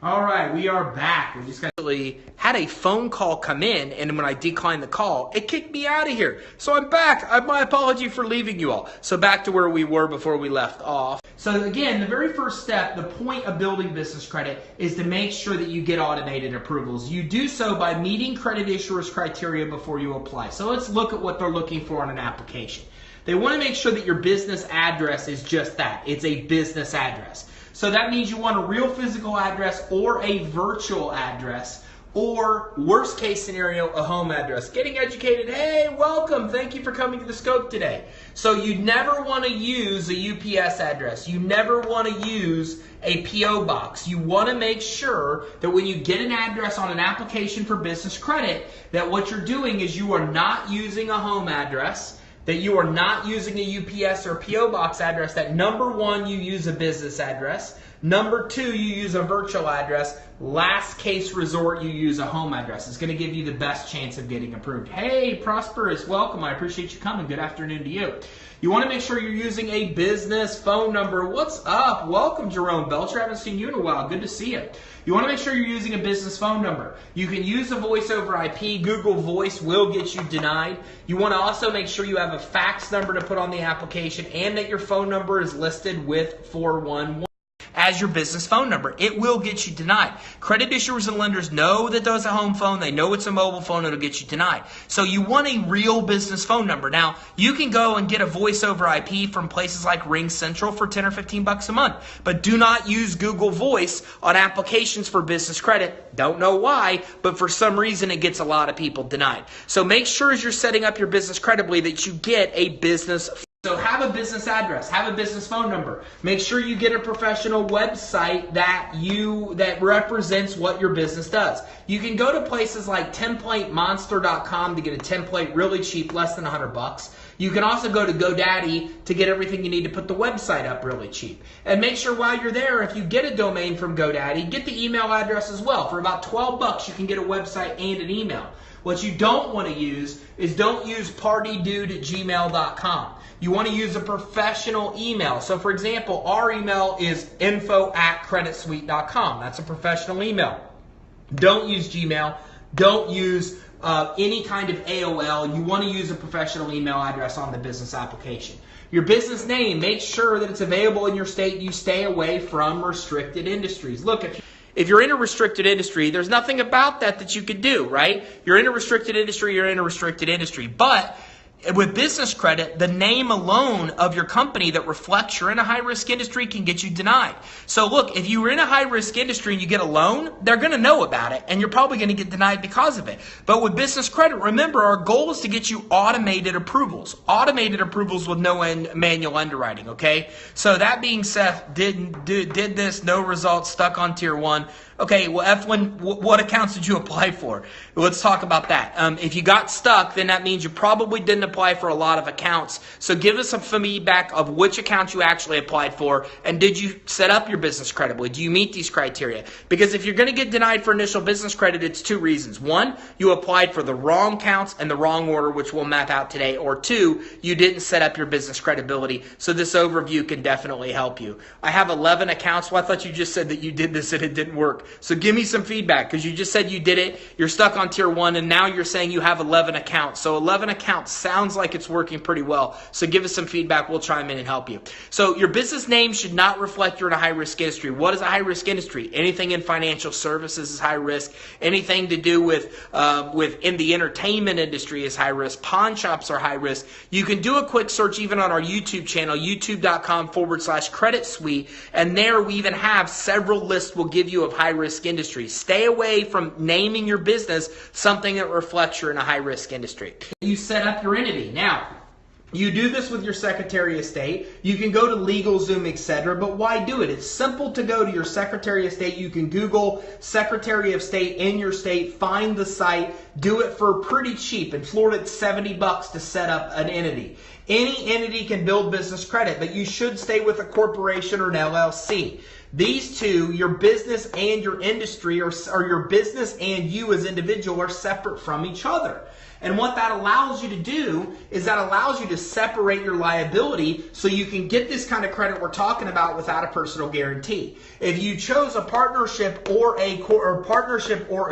All right, we are back. We just actually had a phone call come in, and when I declined the call, it kicked me out of here. So I'm back. My apology for leaving you all. So back to where we were before we left off. So again, the very first step, the point of building business credit is to make sure that you get automated approvals. You do so by meeting credit issuers' criteria before you apply. So let's look at what they're looking for on an application. They want to make sure that your business address is just that. It's a business address. So that means you want a real physical address or a virtual address, or worst case scenario, a home address. Getting educated, hey, welcome, thank you for coming to the Scope today. So you never want to use a UPS address. You never want to use a P.O. box. You want to make sure that when you get an address on an application for business credit, that what you're doing is you are not using a home address, that you are not using a UPS or P.O. box address, that number one, you use a business address. Number two, you use a virtual address. Last case resort, you use a home address. It's going to give you the best chance of getting approved. Hey, Prosperous, welcome. I appreciate you coming. Good afternoon to you. You want to make sure you're using a business phone number. What's up? Welcome, Jerome Belcher. I haven't seen you in a while. Good to see you. You want to make sure you're using a business phone number. You can use a voice over IP. Google Voice will get you denied. You want to also make sure you have a fax number to put on the application and that your phone number is listed with 411. As your business phone number. It will get you denied. Credit issuers and lenders know that there's a home phone. They know it's a mobile phone. It'll get you denied. So you want a real business phone number. Now, you can go and get a voice over IP from places like Ring Central for 10 or 15 bucks a month. But do not use Google Voice on applications for business credit. Don't know why, but for some reason it gets a lot of people denied. So make sure as you're setting up your business credibly that you get a business phone. So have a business address, have a business phone number. Make sure you get a professional website that represents what your business does. You can go to places like templatemonster.com to get a template really cheap, less than $100. You can also go to GoDaddy to get everything you need to put the website up really cheap. And make sure while you're there, if you get a domain from GoDaddy, get the email address as well. For about 12 bucks, you can get a website and an email. What you don't want to use is don't use partydude@gmail.com. You want to use a professional email. So for example, our email is info@creditsuite.com. That's a professional email. Don't use Gmail. Don't use any kind of AOL. You want to use a professional email address on the business application. Your business name, make sure that it's available in your state. You stay away from restricted industries. Look, if you're in a restricted industry, there's nothing about that you could do, right? You're in a restricted industry, you're in a restricted industry. But with business credit, the name alone of your company that reflects you're in a high-risk industry can get you denied. So look, if you were in a high-risk industry and you get a loan, they're going to know about it, and you're probably going to get denied because of it. But with business credit, remember, our goal is to get you automated approvals. Automated approvals with no manual underwriting, okay? So that being said, did this, no results, stuck on tier 1. Okay, well, F1, what accounts did you apply for? Let's talk about that. If you got stuck, then that means you probably didn't apply for a lot of accounts. So give us some feedback of which accounts you actually applied for, and did you set up your business credibly? Do you meet these criteria? Because if you're going to get denied for initial business credit, it's two reasons. One, you applied for the wrong accounts and the wrong order, which we'll map out today. Or two, you didn't set up your business credibility. So this overview can definitely help you. I have 11 accounts. Well, I thought you just said that you did this and it didn't work. So give me some feedback, because you just said you did it, you're stuck on tier 1, and now you're saying you have 11 accounts. So 11 accounts sounds like it's working pretty well. So give us some feedback, we'll chime in and help you. So your business name should not reflect you're in a high-risk industry. What is a high-risk industry? Anything in financial services is high risk. Anything to do with in the entertainment industry is high risk. Pawn shops are high risk. You can do a quick search even on our YouTube channel, youtube.com/credit suite, and there we even have several lists we'll give you of high-risk industries. Stay away from naming your business something that reflects you're in a high-risk industry. You set up your entity. Now, you do this with your Secretary of State. You can go to LegalZoom, etc. But why do it? It's simple to go to your Secretary of State. You can Google Secretary of State in your state, find the site, do it for pretty cheap. In Florida, it's 70 bucks to set up an entity. Any entity can build business credit, but you should stay with a corporation or an LLC. These two, your business and your industry, or your business and you as individual, are separate from each other. And what that allows you to do is that allows you to separate your liability so you can get this kind of credit we're talking about without a personal guarantee. If you chose a partnership or a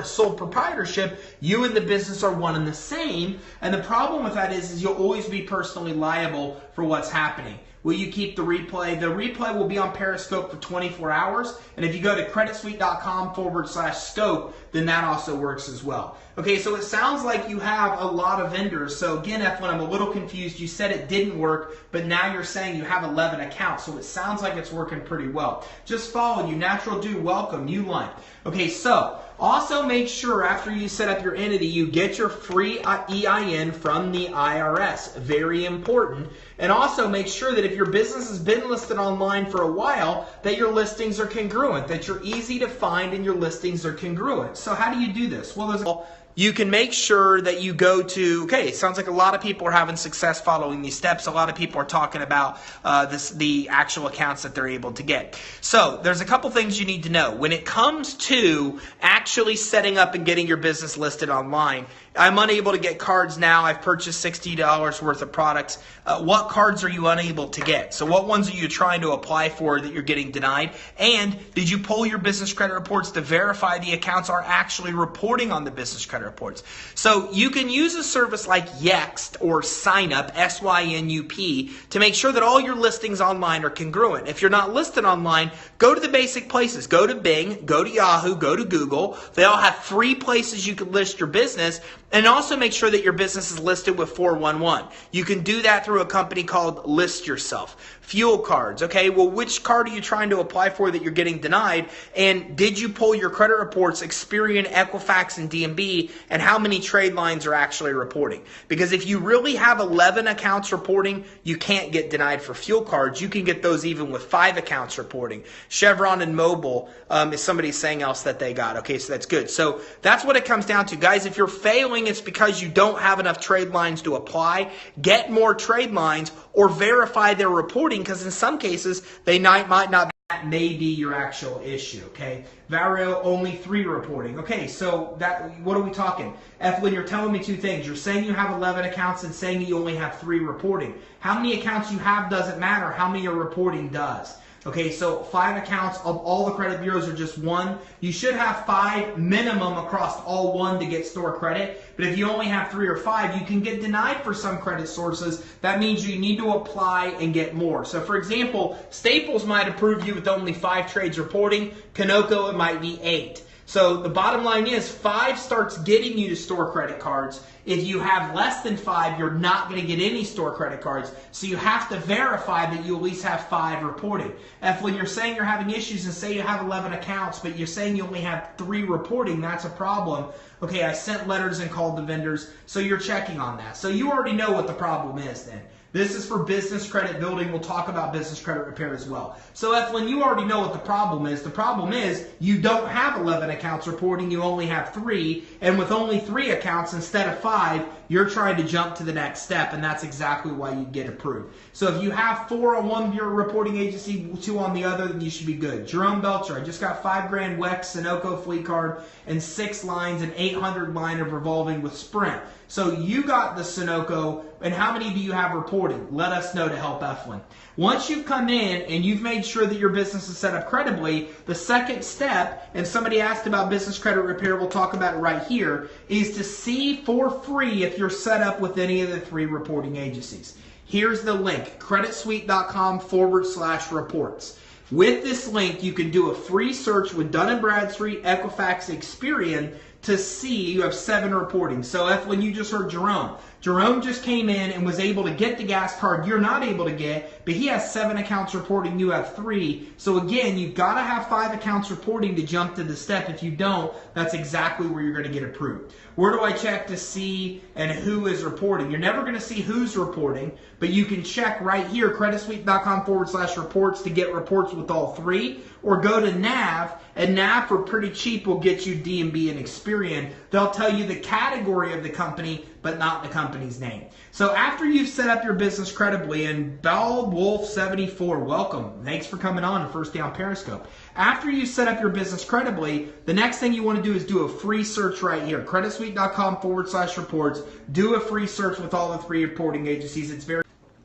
sole proprietorship, you and the business are one and the same. And the problem with that is you'll always be personally liable for what's happening. Will you keep the replay? The replay will be on Periscope for 24 hours. And if you go to creditsuite.com/scope, then that also works as well. Okay, so it sounds like you have a lot of vendors. So again, F1, I'm a little confused. You said it didn't work, but now you're saying you have 11 accounts. So it sounds like it's working pretty well. Just followed you. Natural Do, welcome. You line. Okay, so also make sure after you set up your entity, you get your free EIN from the IRS. Very important. And also make sure that if your business has been listed online for a while, that your listings are congruent, that you're easy to find and your listings are congruent. So how do you do this? Well, you can make sure that you go to, okay, it sounds like a lot of people are having success following these steps. A lot of people are talking about the actual accounts that they're able to get. So there's a couple things you need to know. When it comes to actually setting up and getting your business listed online, I'm unable to get cards now. I've purchased $60 worth of products. What cards are you unable to get? So what ones are you trying to apply for that you're getting denied? And did you pull your business credit reports to verify the accounts are actually reporting on the business credit reports? So you can use a service like Yext or SyNup, SYNUP, to make sure that all your listings online are congruent. If you're not listed online, go to the basic places. Go to Bing, go to Yahoo, go to Google. They all have free places you can list your business. And also make sure that your business is listed with 411. You can do that through a company called List Yourself. Fuel cards. Okay, well, which card are you trying to apply for that you're getting denied? And did you pull your credit reports, Experian, Equifax, and DMB, and how many trade lines are actually reporting? Because if you really have 11 accounts reporting, you can't get denied for fuel cards. You can get those even with 5 accounts reporting. Chevron and Mobil is somebody saying else that they got. Okay, so that's good. So that's what it comes down to. Guys, if you're failing, it's because you don't have enough trade lines to apply. Get more trade lines or verify their reporting, because in some cases they might not. That may be your actual issue. Okay, Vario only 3 reporting. Okay, so that, what are we talking? Eflin, you're telling me 2 things. You're saying you have 11 accounts and saying you only have 3 reporting. How many accounts you have doesn't matter. How many you're reporting does. Okay, so 5 accounts of all the credit bureaus are just 1. You should have 5 minimum across all 1 to get store credit. But if you only have 3 or 5, you can get denied for some credit sources. That means you need to apply and get more. So for example, Staples might approve you with only 5 trades reporting. Conoco, it might be 8. So the bottom line is 5 starts getting you to store credit cards. If you have less than 5, you're not going to get any store credit cards. So you have to verify that you at least have 5 reporting. When you're saying you're having issues and say you have 11 accounts, but you're saying you only have 3 reporting, that's a problem. Okay, I sent letters and called the vendors, so you're checking on that. So you already know what the problem is then. This is for business credit building. We'll talk about business credit repair as well. So Eflin, you already know what the problem is. The problem is you don't have 11 accounts reporting. You only have 3. And with only 3 accounts instead of 5, you're trying to jump to the next step. And that's exactly why you get approved. So if you have 4 on one bureau reporting agency, 2 on the other, then you should be good. Jerome Belcher, I just got $5,000 WEX, Sunoco fleet card, and 6 lines, and 800 line of revolving with Sprint. So you got the Sunoco, and how many do you have reporting? Let us know to help Eflin. Once you've come in and you've made sure that your business is set up credibly, the second step, and somebody asked about business credit repair, we'll talk about it right here, is to see for free if you're set up with any of the 3 reporting agencies. Here's the link, creditsuite.com/reports. With this link, you can do a free search with Dun & Bradstreet, Equifax, Experian, to see you have 7 reporting. So when you just heard Jerome. Jerome just came in and was able to get the gas card you're not able to get, but he has 7 accounts reporting, you have 3. So again, you've got to have 5 accounts reporting to jump to the step. If you don't, that's exactly where you're going to get approved. Where do I check to see and who is reporting? You're never going to see who's reporting, but you can check right here, creditsuite.com/reports to get reports with all 3, or go to NAV, and NAV for pretty cheap will get you DMB and Experian. They'll tell you the category of the company, but not the company's name. So after you've set up your business credibly, and Bald Wolf 74, welcome. Thanks for coming on First Day on Periscope. After you set up your business credibly, the next thing you want to do is do a free search right here. creditsuite.com/reports. Do a free search with all the 3 reporting agencies. It's very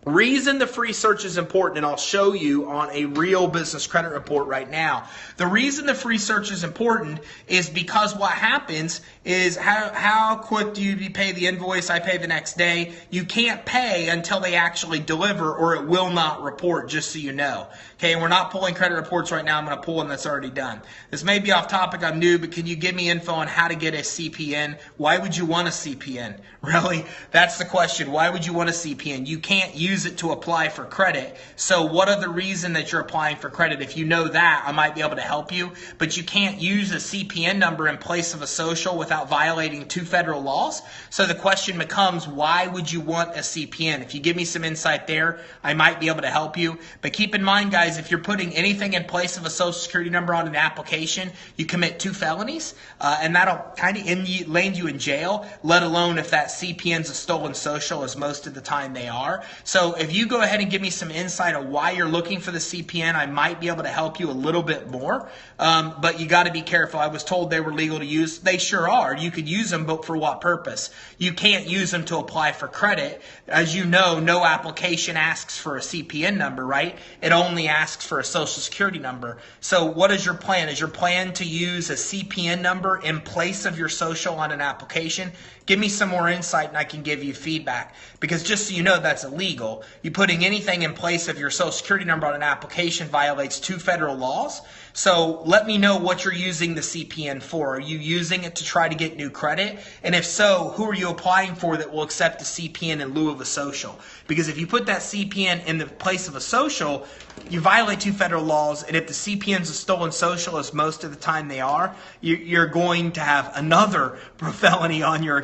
reason the free search is important, and I'll show you on a real business credit report right now. The reason the free search is important is because what happens is how quick do you pay the invoice? I pay the next day. You can't pay until they actually deliver, or it will not report, just so you know. Okay, and we're not pulling credit reports right now. I'm going to pull one that's already done. This may be off topic. I'm new, but can you give me info on how to get a CPN? Why would you want a CPN? Really? That's the question. Why would you want a CPN? You can't use it to apply for credit. So what are the reason that you're applying for credit? If you know that, I might be able to help you, but you can't use a CPN number in place of a social without violating 2 federal laws. So the question becomes, why would you want a CPN? If you give me some insight there, I might be able to help you. But keep in mind, guys, if you're putting anything in place of a social security number on an application, you commit 2 felonies, and that'll kind of land you in jail, let alone if that CPN's a stolen social, as most of the time they are. So if you go ahead and give me some insight on why you're looking for the CPN, I might be able to help you a little bit more, but you got to be careful. I was told they were legal to use. They sure are. You could use them, but for what purpose? You can't use them to apply for credit. As you know, no application asks for a CPN number, right? It only asks for a social security number. So what is your plan? Is your plan to use a CPN number in place of your social on an application? Give me some more insight and I can give you feedback. Because just so you know, that's illegal. You putting anything in place of your social security number on an application violates 2 federal laws. So let me know what you're using the CPN for. Are you using it to try to get new credit? And if so, who are you applying for that will accept a CPN in lieu of a social? Because if you put that CPN in the place of a social, you violate 2 federal laws. And if the CPN's a stolen social, as most of the time they are, you're going to have another felony on your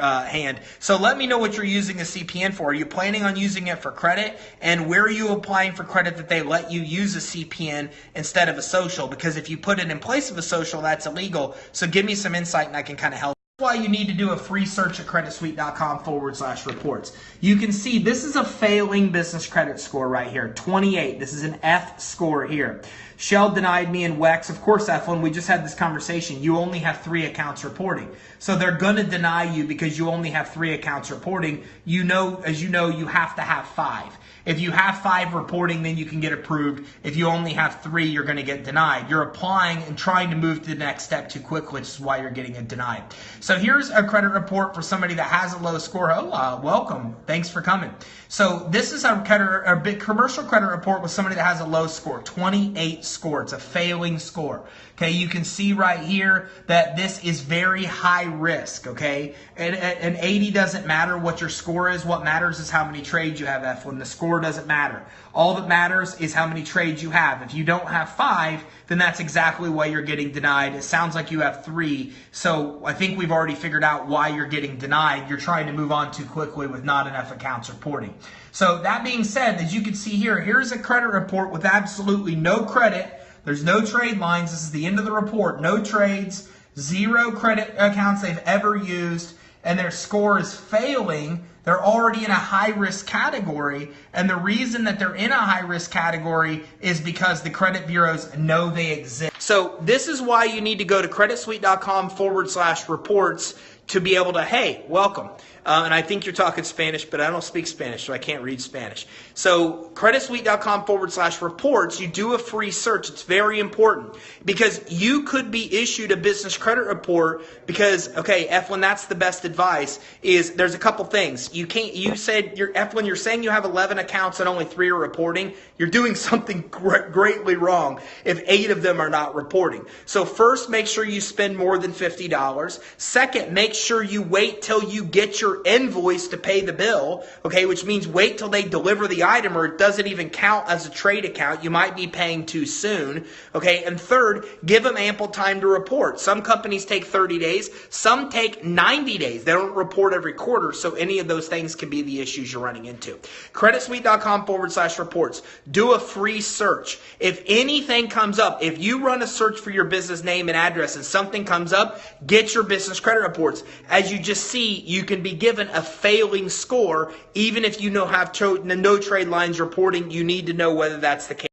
hand. So let me know what you're using a CPN for. Are you planning on using it for credit? And where are you applying for credit that they let you use a CPN instead of a social? Because if you put it in place of a social, that's illegal. So give me some insight and I can kind of help. That's why you need to do a free search at creditsuite.com/reports. You can see this is a failing business credit score right here, 28. This is an F score here. Shell denied me in WEX. Of course, Eflin, we just had this conversation. You only have 3 accounts reporting. So they're going to deny you because you only have 3 accounts reporting. You know, as you know, you have to have 5. If you have 5 reporting, then you can get approved. If you only have 3, you're going to get denied. You're applying and trying to move to the next step too quick, which is why you're getting it denied. So here's a credit report for somebody that has a low score. Oh, welcome. Thanks for coming. So this is a big commercial credit report with somebody that has a low score, 28 score. It's a failing score. Okay, you can see right here that this is very high risk, okay? And 80 doesn't matter what your score is. What matters is how many trades you have, Eflin. The score doesn't matter. All that matters is how many trades you have. If you don't have 5, then that's exactly why you're getting denied. It sounds like you have 3. So I think we've already figured out why you're getting denied. You're trying to move on too quickly with not enough accounts reporting. So that being said, as you can see here, here's a credit report with absolutely no credit. There's no trade lines. This is the end of the report. No trades, 0 credit accounts they've ever used, and their score is failing. They're already in a high-risk category, and the reason that they're in a high-risk category is because the credit bureaus know they exist. So this is why you need to go to creditsuite.com/reports to be able to, hey, welcome. And I think you're talking Spanish, but I don't speak Spanish, so I can't read Spanish. So creditsuite.com/reports, you do a free search. It's very important because you could be issued a business credit report because, okay, Eflin, that's the best advice, is there's a couple things. You said, Eflin, you're saying you have 11 accounts and only 3 are reporting. You're doing something greatly wrong if 8 of them are not reporting. So first, make sure you spend more than $50. Second, make sure you wait till you get your invoice to pay the bill, okay, which means wait till they deliver the item or it doesn't even count as a trade account. You might be paying too soon, okay? And third, give them ample time to report. Some companies take 30 days, some take 90 days. They don't report every quarter, so any of those things can be the issues you're running into. creditsuite.com/reports. Do a free search. If anything comes up, if you run a search for your business name and address and something comes up, get your business credit reports. As you just see, you can be given a failing score, even if you have no trade lines reporting. You need to know whether that's the case.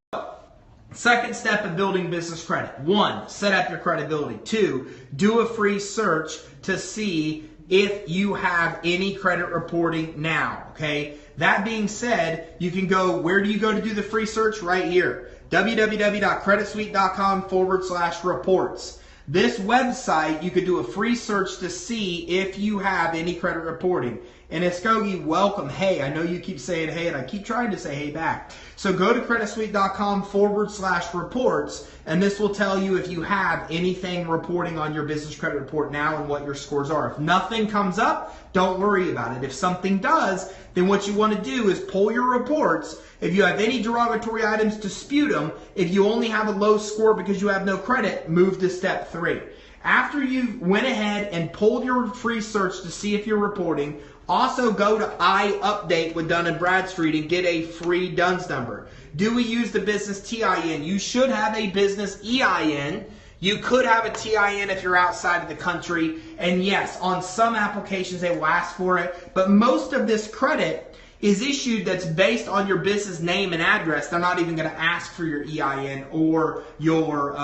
Second step of building business credit. 1, set up your credibility. 2, do a free search to see if you have any credit reporting now, okay? That being said, you can go, where do you go to do the free search? Right here, www.creditsuite.com/reports. This website, you could do a free search to see if you have any credit reporting. And Eskogi, welcome. Hey, I know you keep saying hey, and I keep trying to say hey back. So go to creditsuite.com/reports, and this will tell you if you have anything reporting on your business credit report now and what your scores are. If nothing comes up, don't worry about it. If something does, then what you want to do is pull your reports. If you have any derogatory items, dispute them. If you only have a low score because you have no credit, move to step 3. After you went ahead and pulled your free search to see if you're reporting, also go to iUpdate with Dun & Bradstreet and get a free DUNS number. Do we use the business TIN? You should have a business EIN. You could have a TIN if you're outside of the country. And yes, on some applications they will ask for it. But most of this credit is issued that's based on your business name and address. They're not even going to ask for your EIN or your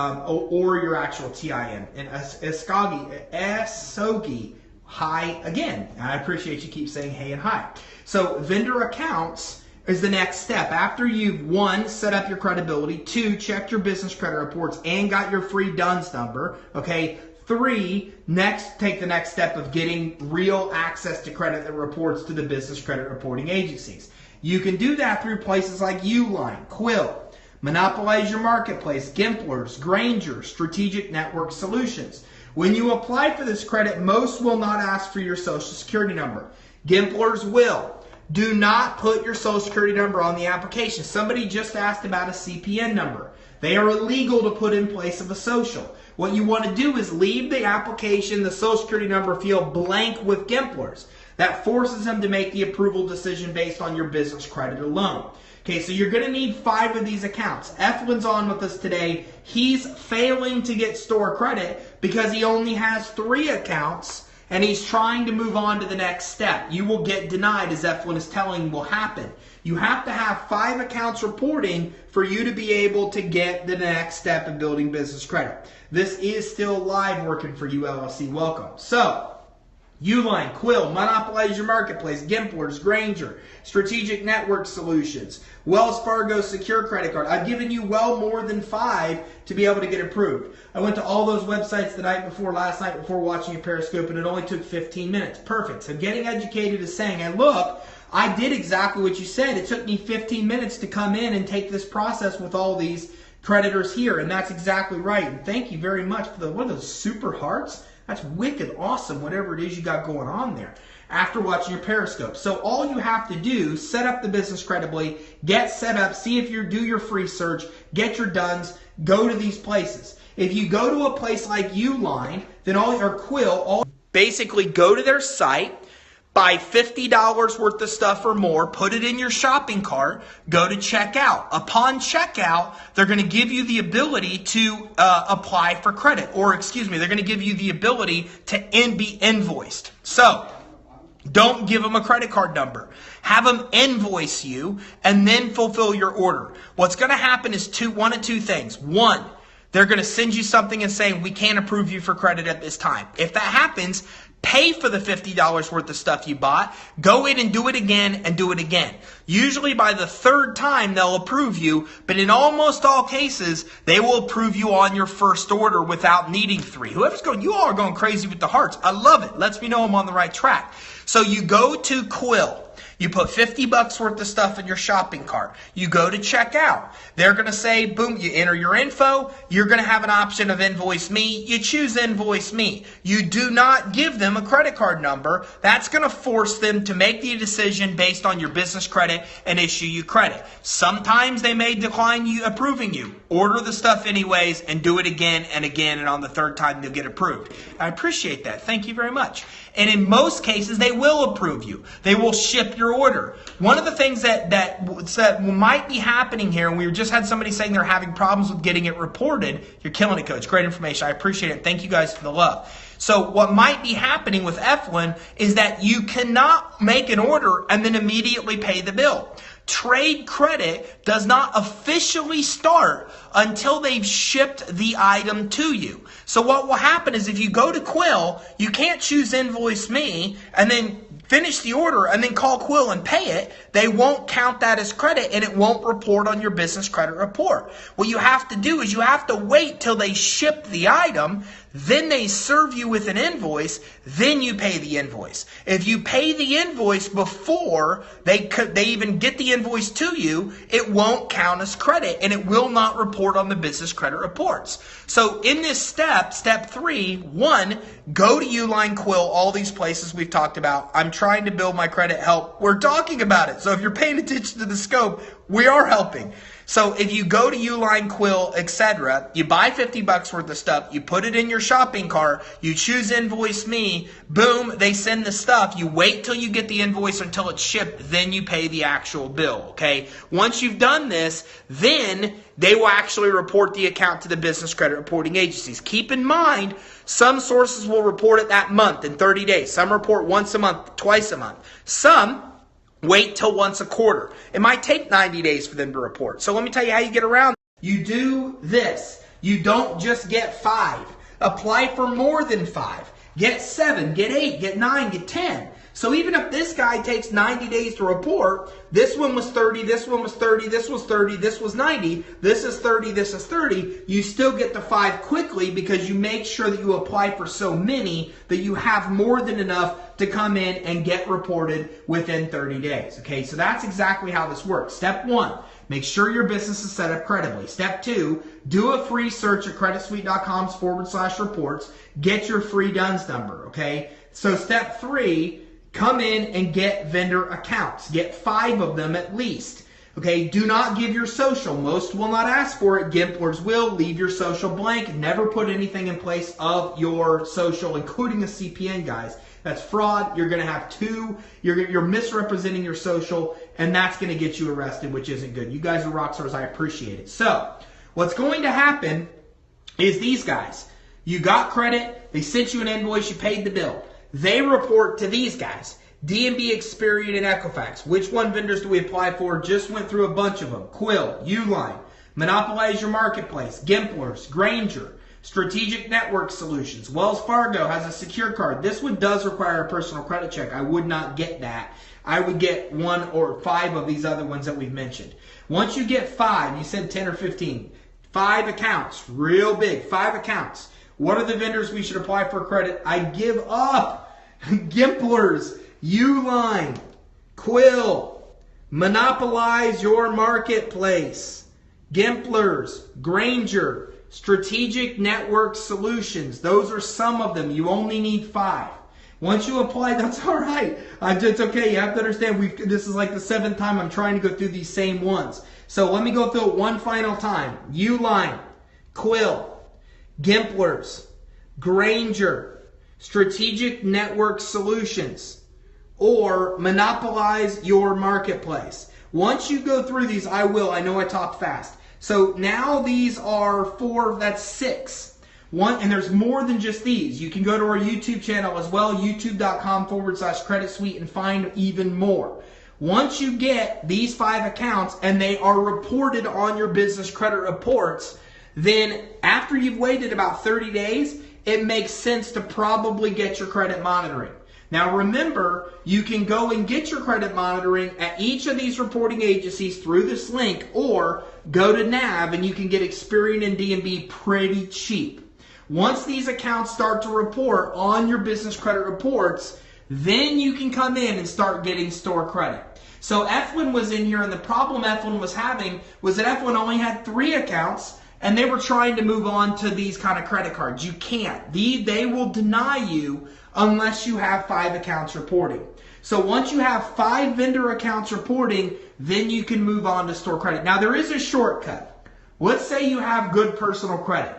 actual TIN. And Eskogi, hi again. I appreciate you keep saying hey and hi. So vendor accounts is the next step. After you've 1, set up your credibility, 2, checked your business credit reports and got your free DUNS number, okay? 3, take the next step of getting real access to credit that reports to the business credit reporting agencies. You can do that through places like Uline, Quill, Monopolize Your Marketplace, Gimplers, Granger, Strategic Network Solutions. When you apply for this credit, most will not ask for your social security number. Gimplers will. Do not put your social security number on the application. Somebody just asked about a CPN number. They are illegal to put in place of a social. What you want to do is leave the application, the social security number field blank with Gimplers. That forces them to make the approval decision based on your business credit alone. Okay, so you're going to need 5 of these accounts. Eflin's on with us today. He's failing to get store credit because he only has 3 accounts and he's trying to move on to the next step. You will get denied, as Eflin is telling you will happen. You have to have 5 accounts reporting for you to be able to get the next step in building business credit. This is still live working for you, LLC. Welcome. So, Uline, Quill, Monopolize Your Marketplace, Gimplers, Granger, Strategic Network Solutions, Wells Fargo Secure Credit Card. I've given you well more than 5 to be able to get approved. I went to all those websites last night before watching your Periscope, and it only took 15 minutes. Perfect. So getting educated is saying, and look, I did exactly what you said. It took me 15 minutes to come in and take this process with all these creditors here, and that's exactly right. And thank you very much for one of those super hearts. That's wicked awesome, whatever it is you got going on there after watching your Periscope. So all you have to do, set up the business credibly, get set up, see if you do your free search, get your DUNS, go to these places. If you go to a place like Uline, then Quill, basically go to their site, buy $50 worth of stuff or more, put it in your shopping cart, go to checkout. Upon checkout, they're going to give you the ability to apply for credit. Or, excuse me, they're going to give you the ability to be invoiced. So, don't give them a credit card number. Have them invoice you and then fulfill your order. What's going to happen is one of two things. 1, they're going to send you something and say, we can't approve you for credit at this time. If that happens, pay for the $50 worth of stuff you bought, go in and do it again and do it again. Usually by the 3rd time they'll approve you, but in almost all cases, they will approve you on your first order without needing 3. Whoever's going, you all are going crazy with the hearts. I love it. Lets me know I'm on the right track. So you go to Quill. You put $50 worth of stuff in your shopping cart. You go to checkout. They're going to say, boom, you enter your info. You're going to have an option of invoice me. You choose invoice me. You do not give them a credit card number. That's going to force them to make the decision based on your business credit and issue you credit. Sometimes they may decline you approving you. Order the stuff anyways and do it again and again, and on the 3rd time you'll get approved. I appreciate that. Thank you very much. And in most cases, they will approve you. They will ship your order. One of the things that might be happening here, and we just had somebody saying they're having problems with getting it reported. You're killing it, Coach. Great information. I appreciate it. Thank you guys for the love. So what might be happening with Eflin is that you cannot make an order and then immediately pay the bill. Trade credit does not officially start until they've shipped the item to you. So what will happen is if you go to Quill, you can't choose Invoice Me and then finish the order and then call Quill and pay it. They won't count that as credit and it won't report on your business credit report. What you have to do is you have to wait till they ship the item, then they serve you with an invoice, then you pay the invoice. If you pay the invoice before they even get the invoice to you, it won't count as credit and it will not report on the business credit reports. So in this step 3, 1, go to Uline, Quill, all these places we've talked about. I'm trying to build my credit help. We're talking about it. So if you're paying attention to the scope, we are helping. So if you go to Uline, Quill, etc., you buy $50 worth of stuff, you put it in your shopping cart, you choose Invoice Me, boom, they send the stuff. You wait till you get the invoice until it's shipped, then you pay the actual bill, okay? Once you've done this, then they will actually report the account to the business credit reporting agencies. Keep in mind, some sources will report it that month in 30 days. Some report once a month, twice a month. Some wait till once a quarter. It might take 90 days for them to report. So let me tell you how you get around. You do this. You don't just get 5. Apply for more than 5. Get 7, get 8, get 9, get 10. So even if this guy takes 90 days to report, this one was 30, this one was 30, this was 30, this was 90, this is 30, this is 30, you still get the 5 quickly because you make sure that you apply for so many that you have more than enough to come in and get reported within 30 days. Okay, so that's exactly how this works. Step 1, make sure your business is set up credibly. Step 2, do a free search at creditsuite.com/reports. Get your free DUNS number, okay? So step 3, come in and get vendor accounts. Get 5 of them at least. Okay, do not give your social. Most will not ask for it. Gimplers will. Leave your social blank. Never put anything in place of your social, including a CPN, guys. That's fraud. You're going to have 2. You're misrepresenting your social, and that's going to get you arrested, which isn't good. You guys are rock stars. I appreciate it. So, what's going to happen is these guys. You got credit. They sent you an invoice. You paid the bill. They report to these guys. D&B, Experian, and Equifax. Which one vendors do we apply for? Just went through a bunch of them. Quill, Uline, Monopolize Your Marketplace, Gimplers, Granger, Strategic Network Solutions. Wells Fargo has a secure card. This one does require a personal credit check. I would not get that. I would get 1 or 5 of these other ones that we've mentioned. Once you get 5, you send 10 or 15. 5 accounts, real big, 5 accounts. What are the vendors we should apply for credit? I give up. Gimplers, Uline, Quill, Monopolize Your Marketplace, Gimplers, Granger, Strategic Network Solutions. Those are some of them. You only need 5. Once you apply, that's all right. It's okay. You have to understand, this is like the 7th time I'm trying to go through these same ones. So let me go through it one final time. Uline, Quill, Gimplers, Granger, Strategic Network Solutions, or Monopolize Your Marketplace. Once you go through these, I know I talk fast. So now these are 4, that's 6. And there's more than just these. You can go to our YouTube channel as well, youtube.com/credit suite, and find even more. Once you get these 5 accounts and they are reported on your business credit reports, then after you've waited about 30 days, it makes sense to probably get your credit monitoring. Now remember, you can go and get your credit monitoring at each of these reporting agencies through this link, or go to NAV and you can get Experian and D&B pretty cheap. Once these accounts start to report on your business credit reports, then you can come in and start getting store credit. So Eflin was in here, and the problem Eflin was having was that Eflin only had 3 accounts, and they were trying to move on to these kind of credit cards. You can't. They will deny you unless you have 5 accounts reporting. So once you have 5 vendor accounts reporting, then you can move on to store credit. Now there is a shortcut. Let's say you have good personal credit.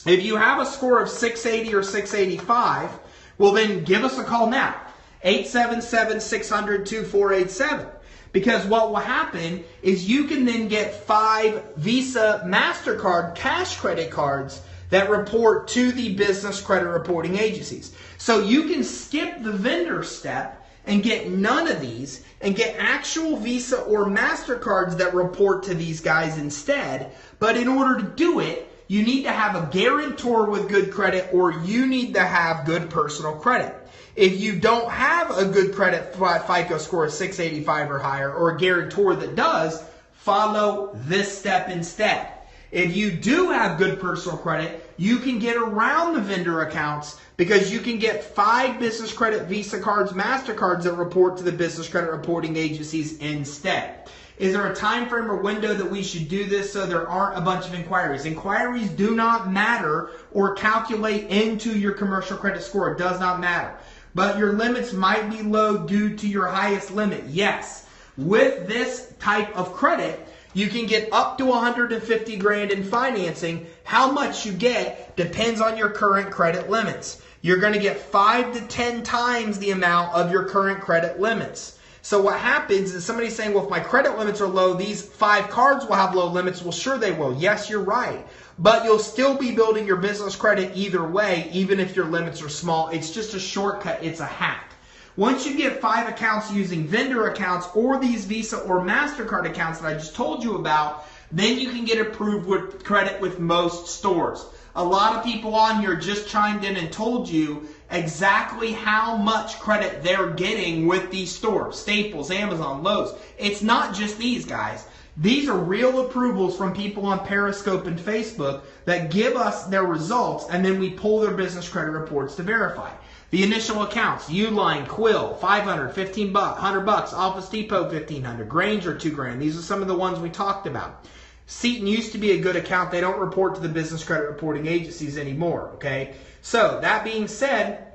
If you have a score of 680 or 685, well then give us a call now. 877-600-2487. Because what will happen is you can then get 5 Visa, MasterCard, cash credit cards that report to the business credit reporting agencies. So you can skip the vendor step and get none of these and get actual Visa or MasterCards that report to these guys instead. But in order to do it, you need to have a guarantor with good credit, or you need to have good personal credit. If you don't have a good credit FICO score of 685 or higher, or a guarantor that does, follow this step instead. If you do have good personal credit, you can get around the vendor accounts because you can get 5 business credit Visa cards, MasterCards that report to the business credit reporting agencies instead. Is there a time frame or window that we should do this so there aren't a bunch of inquiries? Inquiries do not matter or calculate into your commercial credit score. It does not matter. But your limits might be low due to your highest limit. Yes. With this type of credit, you can get up to 150 grand in financing. How much you get depends on your current credit limits. You're going to get 5 to 10 times the amount of your current credit limits. So what happens is somebody's saying, well, if my credit limits are low, these 5 cards will have low limits. Well, sure they will. Yes, you're right. But you'll still be building your business credit either way, even if your limits are small. It's just a shortcut. It's a hack. Once you get 5 accounts using vendor accounts or these Visa or MasterCard accounts that I just told you about, then you can get approved with credit with most stores. A lot of people on here just chimed in and told you exactly how much credit they're getting with these stores. Staples, Amazon, Lowe's. It's not just these guys. These are real approvals from people on Periscope and Facebook that give us their results, and then we pull their business credit reports to verify. The initial accounts: Uline, Quill, $500, $15, $100, Office Depot, $1,500, Granger, $2 grand. These are some of the ones we talked about. Seton used to be a good account. They don't report to the business credit reporting agencies anymore, okay? So that being said,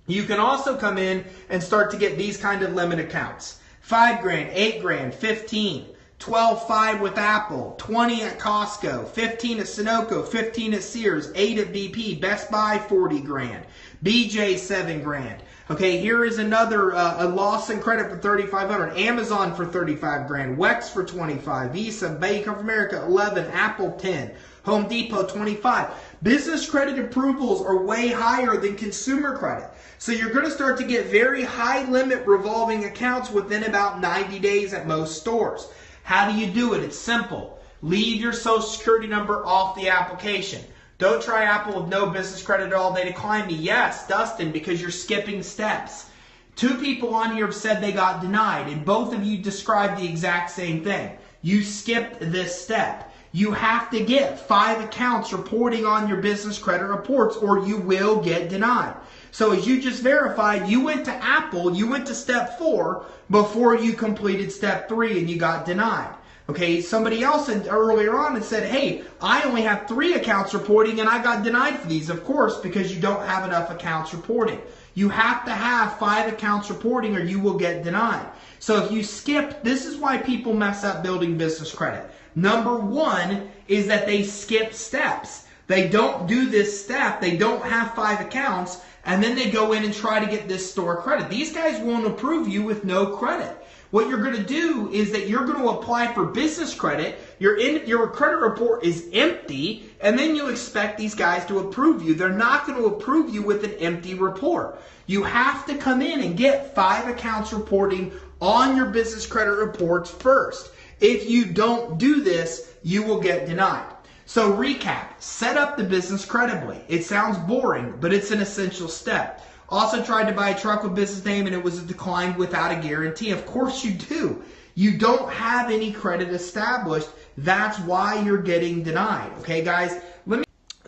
you can also come in and start to get these kind of limit accounts. 5 grand, 8 grand, 15, 12.5 with Apple, 20 at Costco, 15 at Sunoco, 15 at Sears, 8 at BP, Best Buy 40 grand, BJ 7 grand. Okay, here is another a Lawson credit for $3,500, Amazon for 35 grand, Wex for 25, Visa, Bank of America 11, Apple 10, Home Depot 25. Business credit approvals are way higher than consumer credit. So you're going to start to get very high limit revolving accounts within about 90 days at most stores. How do you do it? It's simple. Leave your social security number off the application. Don't try Apple with no business credit at all. They decline me. Yes, Dustin, because you're skipping steps. 2 people on here have said they got denied, and both of you described the exact same thing. You skipped this step. You have to get 5 accounts reporting on your business credit reports, or you will get denied. So as you just verified, you went to Apple, you went to step 4 before you completed step 3 and you got denied. Okay, somebody else earlier on had said, hey, I only have 3 accounts reporting and I got denied for these. Of course, because you don't have enough accounts reporting. You have to have 5 accounts reporting or you will get denied. So if you skip, this is why people mess up building business credit. Number 1 is that they skip steps. They don't do this step. They don't have 5 accounts, and then they go in and try to get this store credit. These guys won't approve you with no credit. What you're going to do is that you're going to apply for business credit. Your credit report is empty, and then you expect these guys to approve you. They're not going to approve you with an empty report. You have to come in and get 5 accounts reporting on your business credit reports first. If you don't do this, you will get denied. So recap, set up the business credibly. It sounds boring, but it's an essential step. Also tried to buy a truck with business name and it was declined without a guarantee. Of course you do. You don't have any credit established. That's why you're getting denied. Okay, guys?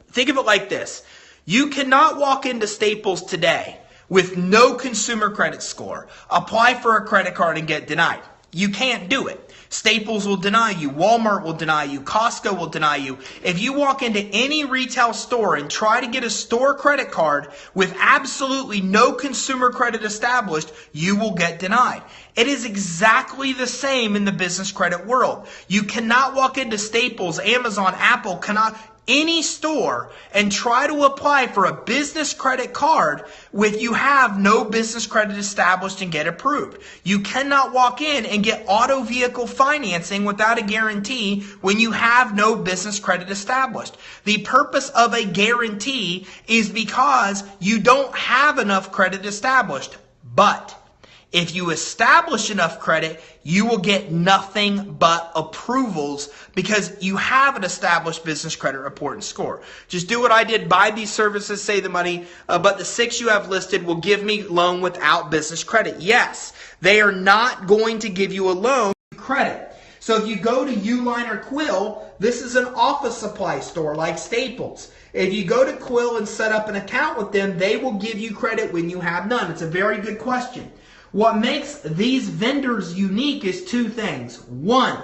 Think of it like this. You cannot walk into Staples today with no consumer credit score, apply for a credit card and get denied. You can't do it. Staples will deny you. Walmart will deny you. Costco will deny you. If you walk into any retail store and try to get a store credit card with absolutely no consumer credit established, you will get denied. It is exactly the same in the business credit world. You cannot walk into Staples, Amazon, Apple, any store and try to apply for a business credit card with you have no business credit established and get approved. You cannot walk in and get auto vehicle financing without a guarantee when you have no business credit established. The purpose of a guarantee is because you don't have enough credit established. But If you establish enough credit, you will get nothing but approvals because you have an established business credit report and score. Just do what I did, buy these services, save the money, but the 6 you have listed will give me loan without business credit. Yes, they are not going to give you a loan credit. So if you go to Uline or Quill, this is an office supply store like Staples. If you go to Quill and set up an account with them, they will give you credit when you have none. It's a very good question. What makes these vendors unique is 2 things. 1,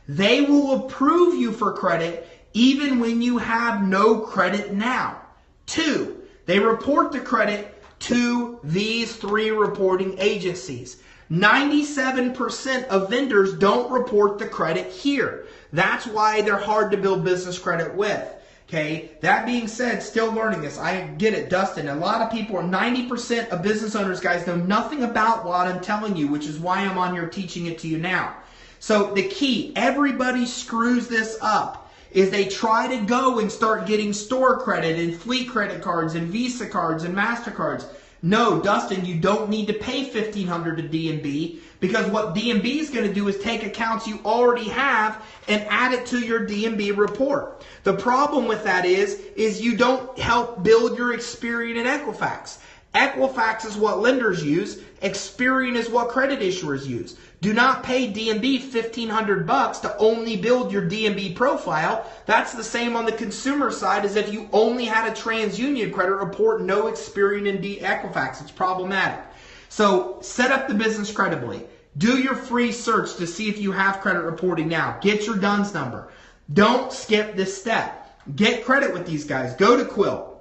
they will approve you for credit even when you have no credit now. 2, they report the credit to these 3 reporting agencies. 97% of vendors don't report the credit here. That's why they're hard to build business credit with. Okay, that being said, still learning this. I get it, Dustin. A lot of people, 90% of business owners, guys, know nothing about what I'm telling you, which is why I'm on here teaching it to you now. So the key, everybody screws this up, is they try to go and start getting store credit and fleet credit cards and Visa cards and MasterCards. No, Dustin, you don't need to pay $1,500 to D&B because what D&B is going to do is take accounts you already have and add it to your D&B report. The problem with that is you don't help build your Experian and Equifax. Equifax is what lenders use. Experian is what credit issuers use. Do not pay D&B $1,500 to only build your D&B profile. That's the same on the consumer side as if you only had a TransUnion credit report, no Experian and Equifax. It's problematic. So set up the business credibly. Do your free search to see if you have credit reporting now. Get your DUNS number. Don't skip this step. Get credit with these guys. Go to Quill.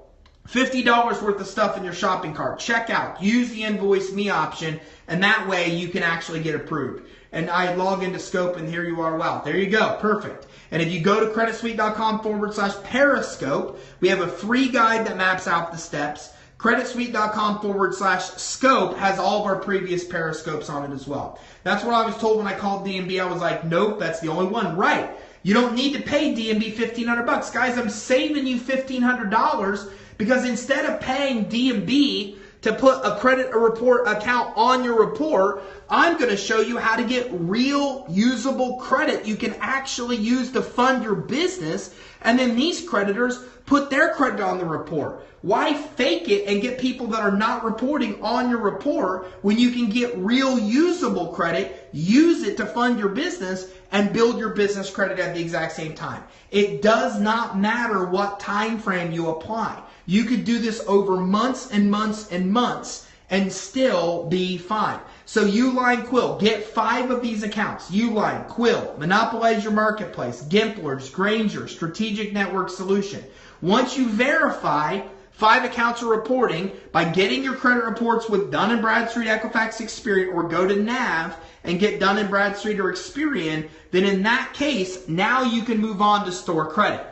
$50 worth of stuff in your shopping cart. Check out. Use the Invoice Me option, and that way you can actually get approved. And I log into Scope, and here you are. Wow, there you go. Perfect. And if you go to creditsuite.com/Periscope, we have a free guide that maps out the steps. creditsuite.com/Scope has all of our previous Periscopes on it as well. That's what I was told when I called D&B. I was like, nope, that's the only one. Right. You don't need to pay D&B $1,500. Guys, I'm saving you $1,500 because instead of paying D&B to put a credit report account on your report, I'm going to show you how to get real usable credit you can actually use to fund your business. And then these creditors put their credit on the report. Why fake it and get people that are not reporting on your report when you can get real usable credit, use it to fund your business, and build your business credit at the exact same time? It does not matter what time frame you apply. You could do this over months and months and months and still be fine. So Uline, Quill, get 5 of these accounts. Uline, Quill, monopolize your marketplace, Gimplers, Granger, Strategic Network Solution. Once you verify 5 accounts are reporting by getting your credit reports with Dun & Bradstreet, Equifax, Experian, or go to NAV and get Dun & Bradstreet or Experian, then in that case, now you can move on to store credit.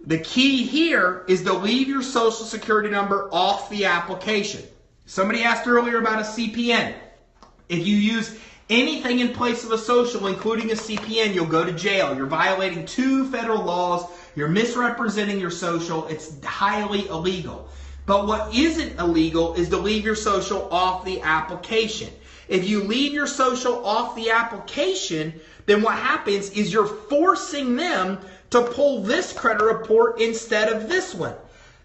The key here is to leave your social security number off the application. Somebody asked earlier about a CPN. If you use anything in place of a social, including a CPN, you'll go to jail. You're violating 2 federal laws. You're misrepresenting your social. It's highly illegal. But what isn't illegal is to leave your social off the application. If you leave your social off the application, then what happens is you're forcing them to pull this credit report instead of this one.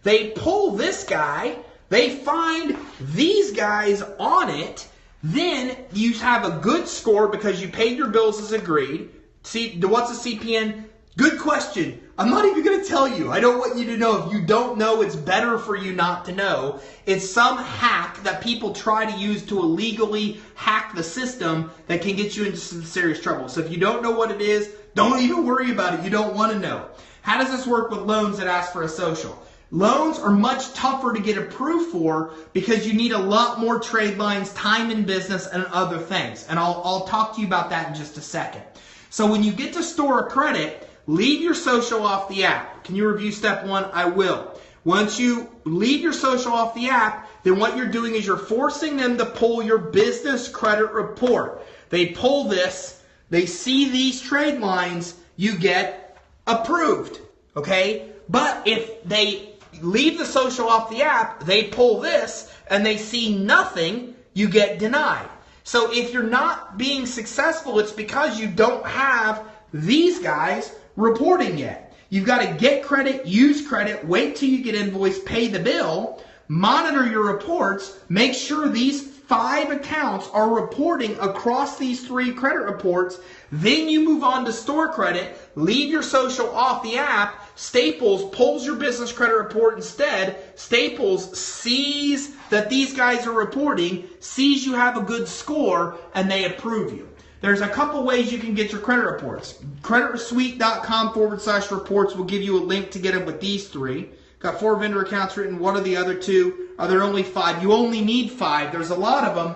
They pull this guy, they find these guys on it, then you have a good score because you paid your bills as agreed. See, what's a CPN? Good question. I'm not even going to tell you. I don't want you to know. If you don't know, it's better for you not to know. It's some hack that people try to use to illegally hack the system that can get you into some serious trouble. So if you don't know what it is, don't even worry about it. You don't want to know. How does this work with loans that ask for a social? Loans are much tougher to get approved for because you need a lot more trade lines, time in business, and other things. And I'll talk to you about that in just a second. So when you get to store a credit, leave your social off the app. Can you review step 1? I will. Once you leave your social off the app, then what you're doing is you're forcing them to pull your business credit report. They pull this, they see these trade lines, you get approved. Okay? But if they leave the social off the app, they pull this, and they see nothing, you get denied. So if you're not being successful, it's because you don't have these guys reporting yet. You've got to get credit, use credit, wait till you get invoiced, pay the bill, monitor your reports, make sure these 5 accounts are reporting across these 3 credit reports. Then you move on to store credit, leave your social off the app. Staples pulls your business credit report instead. Staples sees that these guys are reporting, sees you have a good score, and they approve you. There's a couple ways you can get your credit reports. CreditSuite.com/reports will give you a link to get them with these 3. Got 4 vendor accounts written. What are the other 2? Are there only 5? You only need 5. There's a lot of them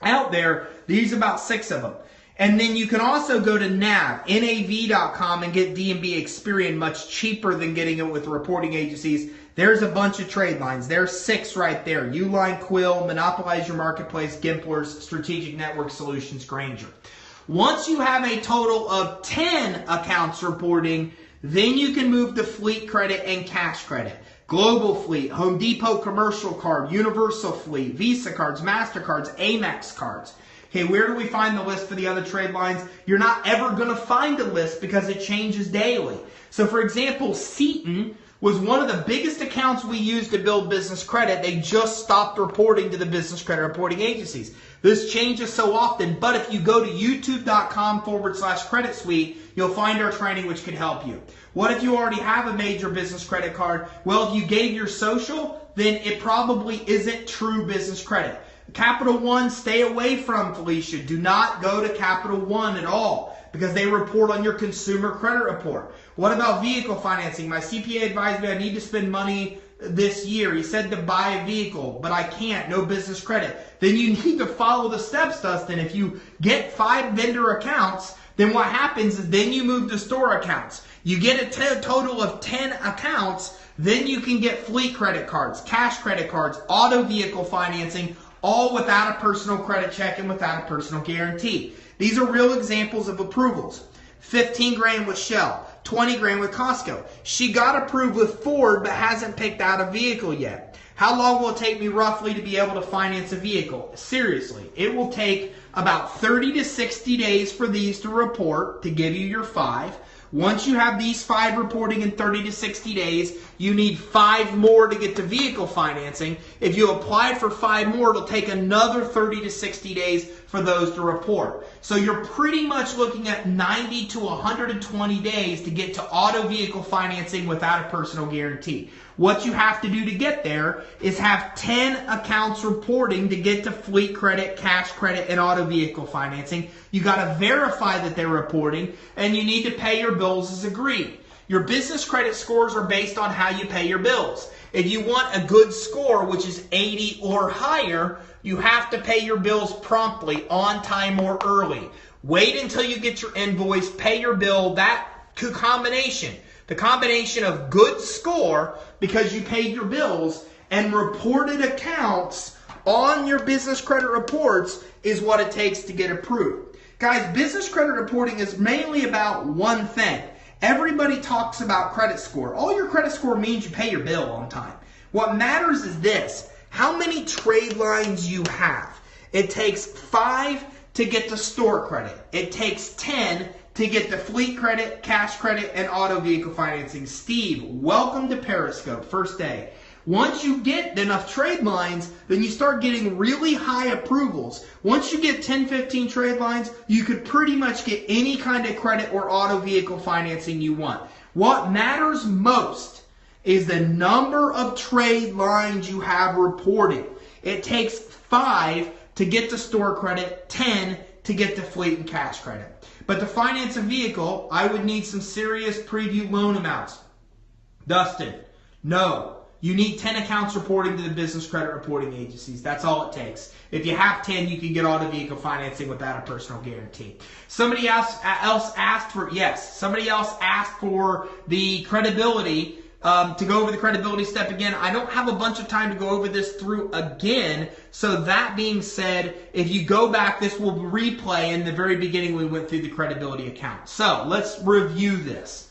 out there. There's about 6 of them. And then you can also go to nav.com and get D&B Experian much cheaper than getting it with reporting agencies. There's a bunch of trade lines. There's 6 right there. Uline, Quill, Monopolize Your Marketplace, Gimplers, Strategic Network Solutions, Granger. Once you have a total of 10 accounts reporting, then you can move to fleet credit and cash credit. Global Fleet, Home Depot Commercial Card, Universal Fleet, Visa cards, MasterCards, Amex cards. Okay, where do we find the list for the other trade lines? You're not ever going to find a list because it changes daily. So for example, Seton was one of the biggest accounts we used to build business credit. They just stopped reporting to the business credit reporting agencies. This changes so often, but if you go to youtube.com/credit suite, you'll find our training which can help you. What if you already have a major business credit card? Well, if you gave your social, then it probably isn't true business credit. Capital One, stay away from, Felicia. Do not go to Capital One at all because they report on your consumer credit report. What about vehicle financing? My CPA advised me I need to spend money this year. He said to buy a vehicle, but I can't. No business credit. Then you need to follow the steps, Dustin. If you get 5 vendor accounts, then what happens is then you move to store accounts. You get a total of 10 accounts, then you can get fleet credit cards, cash credit cards, auto vehicle financing, all without a personal credit check and without a personal guarantee. These are real examples of approvals. 15 grand with Shell, 20 grand with Costco. She got approved with Ford but hasn't picked out a vehicle yet. How long will it take me roughly to be able to finance a vehicle? Seriously, it will take about 30 to 60 days for these to report to give you your 5. Once you have these 5 reporting in 30 to 60 days, you need 5 more to get to vehicle financing. If you apply for 5 more, it'll take another 30 to 60 days for those to report. So you're pretty much looking at 90 to 120 days to get to auto vehicle financing without a personal guarantee. What you have to do to get there is have 10 accounts reporting to get to fleet credit, cash credit, and auto vehicle financing. You got to verify that they're reporting, and you need to pay your bills as agreed. Your business credit scores are based on how you pay your bills. If you want a good score, which is 80 or higher, you have to pay your bills promptly, on time or early. Wait until you get your invoice, pay your bill. That combination, the combination of good score because you paid your bills and reported accounts on your business credit reports is what it takes to get approved. Guys, business credit reporting is mainly about one thing. Everybody talks about credit score. All your credit score means you pay your bill on time. What matters is this: how many trade lines you have. It takes 5 to get to store credit. It takes 10 to get the fleet credit, cash credit, and auto vehicle financing. Steve, welcome to Periscope, first day. Once you get enough trade lines, then you start getting really high approvals. Once you get 10, 15 trade lines, you could pretty much get any kind of credit or auto vehicle financing you want. What matters most is the number of trade lines you have reported. It takes 5 to get to store credit, 10 to get to fleet and cash credit. But to finance a vehicle, I would need some serious preview loan amounts. Dustin, no. You need 10 accounts reporting to the business credit reporting agencies. That's all it takes. If you have 10, you can get auto vehicle financing without a personal guarantee. Somebody else asked for the credibility, to go over the credibility step again. I don't have a bunch of time to go over this through again. So that being said, if you go back, this will replay. In the very beginning, we went through the credibility account. So let's review this.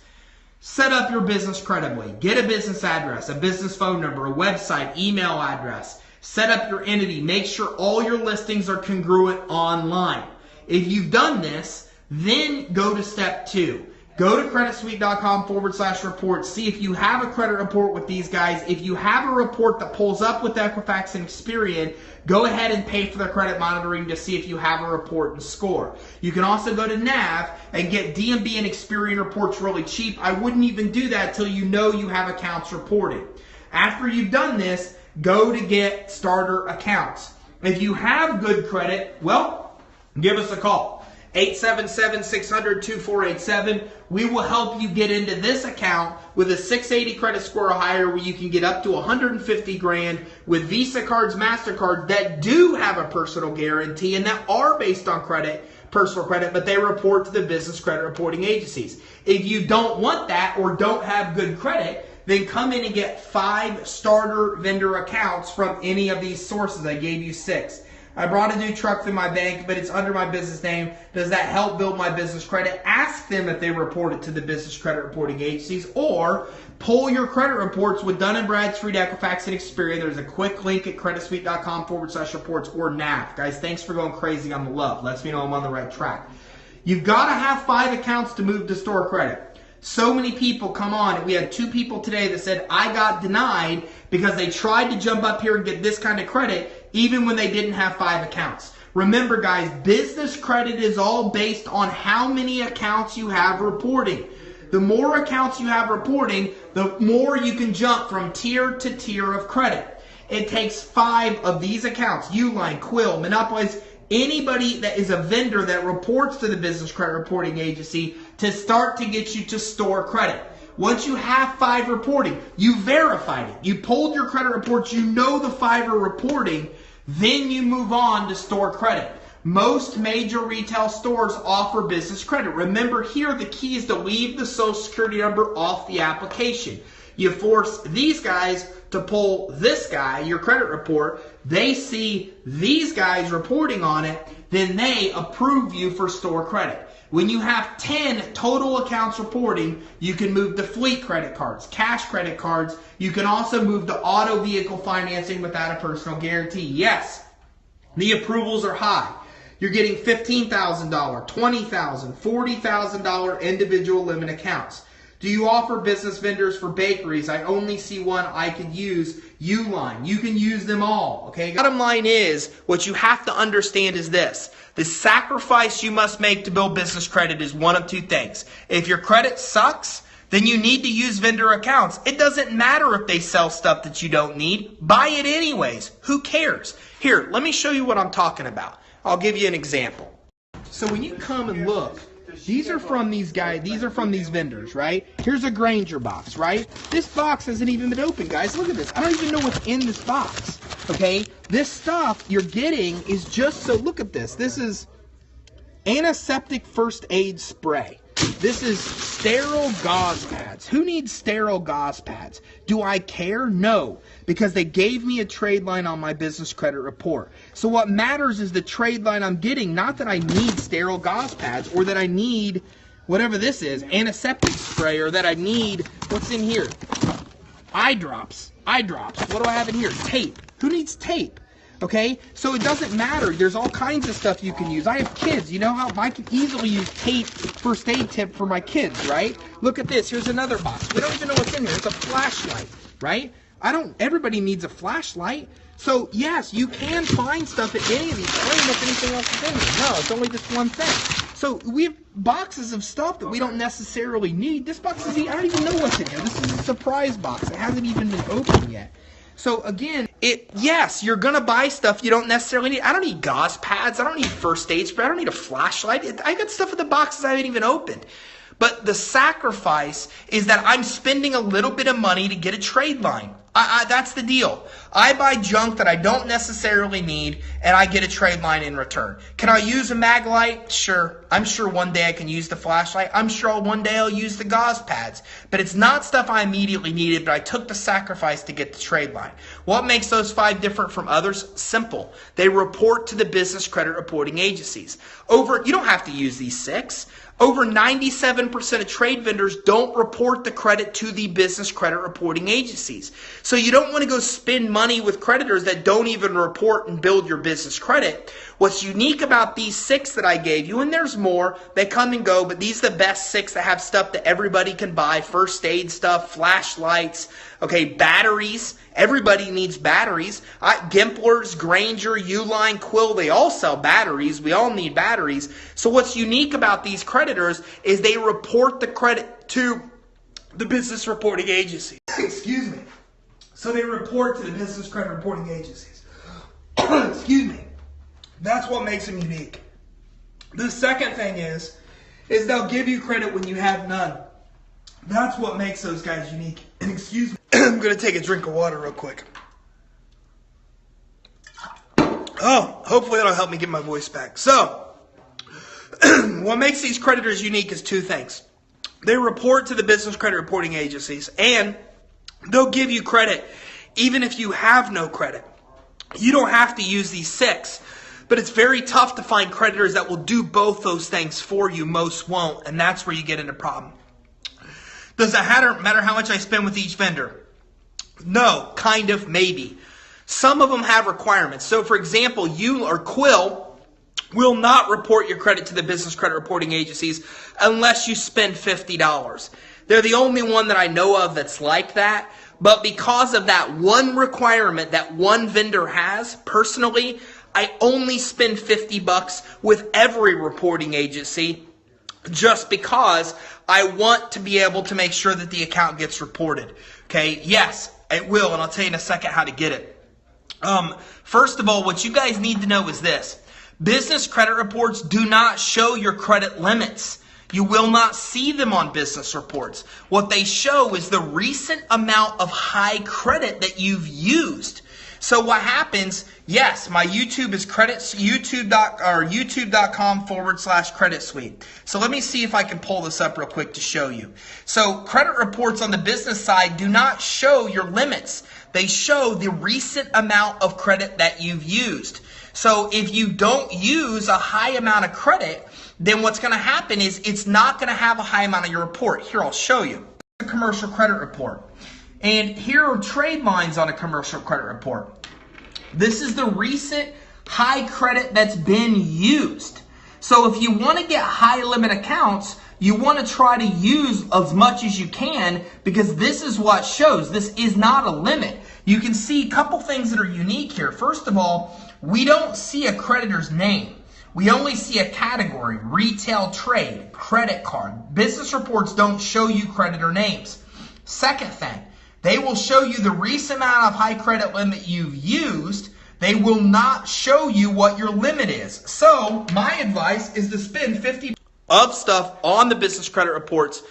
Set up your business credibly. Get a business address, a business phone number, a website, email address. Set up your entity. Make sure all your listings are congruent online. If you've done this, then go to step 2. Go to creditsuite.com/report. See if you have a credit report with these guys. If you have a report that pulls up with Equifax and Experian, go ahead and pay for the credit monitoring to see if you have a report and score. You can also go to NAV and get DMB and Experian reports really cheap. I wouldn't even do that till you know you have accounts reported. After you've done this, go to get starter accounts. If you have good credit, well, give us a call. 877-600-2487. We will help you get into this account with a 680 credit score or higher, where you can get up to 150 grand with Visa cards, MasterCard that do have a personal guarantee and that are based on credit, personal credit, but they report to the business credit reporting agencies. If you don't want that or don't have good credit, then come in and get 5 starter vendor accounts from any of these sources. I gave you 6. I brought a new truck through my bank, but it's under my business name. Does that help build my business credit? Ask them if they report it to the business credit reporting agencies, or pull your credit reports with Dun & Bradstreet, Equifax, and Experian. There's a quick link at creditsuite.com/reports or NAV. Guys, thanks for going crazy on the love. Lets me know I'm on the right track. You've got to have 5 accounts to move to store credit. So many people come on. We had 2 people today that said, I got denied because they tried to jump up here and get this kind of credit even when they didn't have 5 accounts. Remember, guys, business credit is all based on how many accounts you have reporting. The more accounts you have reporting, the more you can jump from tier to tier of credit. It takes 5 of these accounts, Uline, Quill, Monopolize, anybody that is a vendor that reports to the business credit reporting agency to start to get you to store credit. Once you have 5 reporting, you verified it. You pulled your credit reports, you know the 5 are reporting, then you move on to store credit. Most major retail stores offer business credit. Remember here, the key is to leave the social security number off the application. You force these guys to pull this guy, your credit report. They see these guys reporting on it, then they approve you for store credit. When you have 10 total accounts reporting, you can move to fleet credit cards, cash credit cards. You can also move to auto vehicle financing without a personal guarantee. Yes, the approvals are high. You're getting $15,000, $20,000, $40,000 individual limit accounts. Do you offer business vendors for bakeries? I only see one I could use, Uline. You can use them all, okay? Bottom line is, what you have to understand is this. The sacrifice you must make to build business credit is one of 2 things. If your credit sucks, then you need to use vendor accounts. It doesn't matter if they sell stuff that you don't need. Buy it anyways. Who cares? Here, let me show you what I'm talking about. I'll give you an example. So when you come and look, these are from these guys, these are from these vendors, right? Here's a Granger box, right? This box hasn't even been opened, guys. Look at this. I don't even know what's in this box, okay? This stuff you're getting is just so, look at this. This is antiseptic first aid spray. This is sterile gauze pads. Who needs sterile gauze pads? Do I care? No, because they gave me a trade line on my business credit report. So what matters is the trade line I'm getting, not that I need sterile gauze pads or that I need whatever this is, antiseptic spray, or that I need, what's in here? Eye drops. Eye drops. What do I have in here? Tape. Who needs tape? Okay, so it doesn't matter. There's all kinds of stuff you can use. I have kids. You know how I can easily use tape, first aid tip for my kids, right? Look at this. Here's another box. We don't even know what's in here. It's a flashlight, right? Everybody needs a flashlight. So yes, you can find stuff at any of these. I don't even know if anything else is in here. No, it's only this one thing. So we have boxes of stuff that we don't necessarily need. This box is, I don't even know what's in here. This is a surprise box. It hasn't even been opened yet. So again, yes, you're going to buy stuff you don't necessarily need. I don't need gauze pads. I don't need first aid spray. I don't need a flashlight. I got stuff in the boxes I haven't even opened. But the sacrifice is that I'm spending a little bit of money to get a trade line. That's the deal. I buy junk that I don't necessarily need, and I get a trade line in return. Can I use a mag light? Sure. I'm sure one day I can use the flashlight. I'm sure one day I'll use the gauze pads. But it's not stuff I immediately needed, but I took the sacrifice to get the trade line. What makes those 5 different from others? Simple. They report to the business credit reporting agencies. You don't have to use these 6. Over 97% of trade vendors don't report the credit to the business credit reporting agencies. So you don't want to go spend money with creditors that don't even report and build your business credit. What's unique about these 6 that I gave you, and there's more, they come and go, but these are the best 6 that have stuff that everybody can buy, first aid stuff, flashlights, okay, batteries. Everybody needs batteries. Gimplers, Granger, Uline, Quill, they all sell batteries. We all need batteries. So what's unique about these creditors is they report the credit to the business reporting agency. Excuse me. So they report to the business credit reporting agencies. Excuse me. That's what makes them unique. The second thing is they'll give you credit when you have none. That's what makes those guys unique. And excuse me, I'm going to take a drink of water real quick. Oh, hopefully that'll help me get my voice back. So, what makes these creditors unique is 2 things. They report to the business credit reporting agencies, and they'll give you credit even if you have no credit. You don't have to use these 6. But it's very tough to find creditors that will do both those things for you. Most won't, and that's where you get into a problem. Does it matter how much I spend with each vendor? No, kind of, maybe. Some of them have requirements. So, for example, you or Quill will not report your credit to the business credit reporting agencies unless you spend $50. They're the only one that I know of that's like that. But because of that one requirement that one vendor has, personally, I only spend $50 with every reporting agency just because I want to be able to make sure that the account gets reported. Okay, yes, it will, and I'll tell you in a second how to get it. First of all, what you guys need to know is this. Business credit reports do not show your credit limits. You will not see them on business reports. What they show is the recent amount of high credit that you've used. So what happens, yes, my YouTube is youtube.com/credit suite. So let me see if I can pull this up real quick to show you. So credit reports on the business side do not show your limits. They show the recent amount of credit that you've used. So if you don't use a high amount of credit, then what's going to happen is it's not going to have a high amount of your report. Here, I'll show you. A commercial credit report. And here are trade lines on a commercial credit report. This is the recent high credit that's been used. So if you want to get high limit accounts, you want to try to use as much as you can because this is what shows. This is not a limit. You can see a couple things that are unique here. First of all, we don't see a creditor's name. We only see a category, retail trade, credit card. Business reports don't show you creditor names. Second thing, they will show you the recent amount of high credit limit you've used. They will not show you what your limit is. So my advice is to spend $50 of stuff on the business credit reports.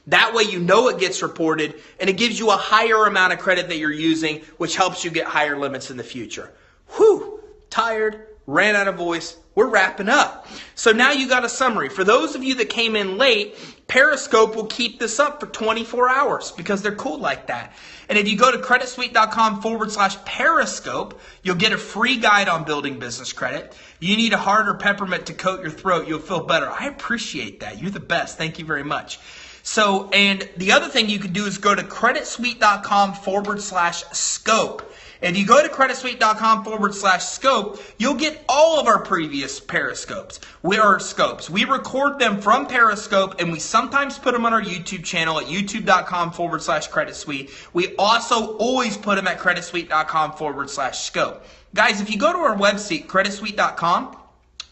That way you know it gets reported and it gives you a higher amount of credit that you're using, which helps you get higher limits in the future. Whew, tired, ran out of voice. We're wrapping up. So now you got a summary. For those of you that came in late, Periscope will keep this up for 24 hours because they're cool like that. And if you go to creditsuite.com/Periscope, you'll get a free guide on building business credit. You need a harder peppermint to coat your throat. You'll feel better. I appreciate that. You're the best. Thank you very much. So, and the other thing you can do is go to creditsuite.com/scope. If you go to creditsuite.com/scope, you'll get all of our previous Periscopes. We record them from Periscope and we sometimes put them on our YouTube channel at youtube.com/credit suite. We also always put them at creditsuite.com/scope. Guys, if you go to our website, creditsuite.com,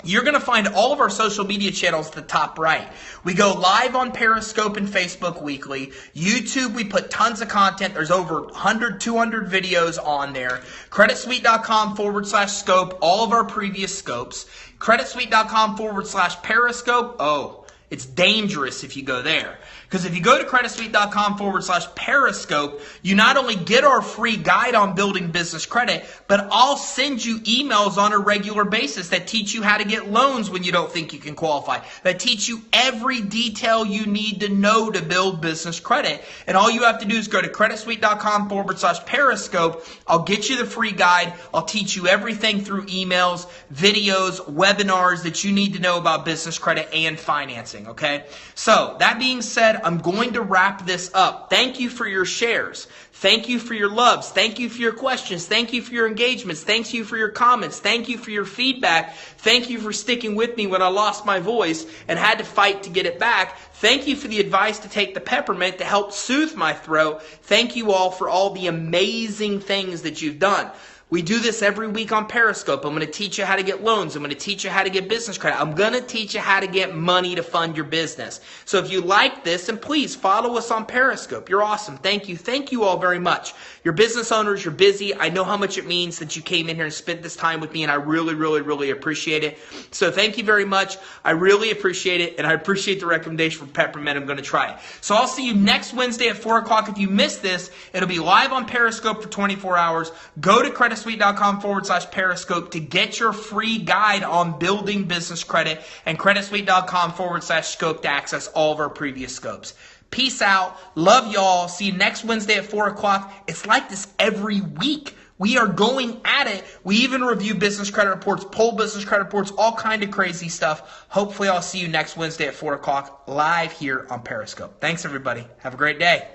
you're going to find all of our social media channels at the top right. We go live on Periscope and Facebook weekly. YouTube, we put tons of content. There's over 100, 200 videos on there. creditsuite.com/scope, all of our previous scopes. creditsuite.com/Periscope. Oh, it's dangerous if you go there. Because if you go to creditsuite.com/Periscope, you not only get our free guide on building business credit, but I'll send you emails on a regular basis that teach you how to get loans when you don't think you can qualify, that teach you every detail you need to know to build business credit. And all you have to do is go to creditsuite.com/Periscope. I'll get you the free guide. I'll teach you everything through emails, videos, webinars that you need to know about business credit and financing, okay? So that being said, I'm going to wrap this up. Thank you for your shares. Thank you for your loves. Thank you for your questions. Thank you for your engagements. Thank you for your comments. Thank you for your feedback. Thank you for sticking with me when I lost my voice and had to fight to get it back. Thank you for the advice to take the peppermint to help soothe my throat. Thank you all for all the amazing things that you've done. We do this every week on Periscope. I'm going to teach you how to get loans. I'm going to teach you how to get business credit. I'm going to teach you how to get money to fund your business. So if you like this, then please follow us on Periscope. You're awesome. Thank you. Thank you all very much. You're business owners. You're busy. I know how much it means that you came in here and spent this time with me, and I really, really, really appreciate it. So thank you very much. I really appreciate it, and I appreciate the recommendation for peppermint. I'm going to try it. So I'll see you next Wednesday at 4 o'clock. If you missed this, it'll be live on Periscope for 24 hours. Go to creditsuite.com/Periscope to get your free guide on building business credit, and creditsuite.com/scope to access all of our previous scopes. Peace out. Love y'all. See you next Wednesday at 4 o'clock. It's like this every week. We are going at it. We even review business credit reports, pull business credit reports, all kind of crazy stuff. Hopefully I'll see you next Wednesday at 4 o'clock live here on Periscope. Thanks, everybody. Have a great day.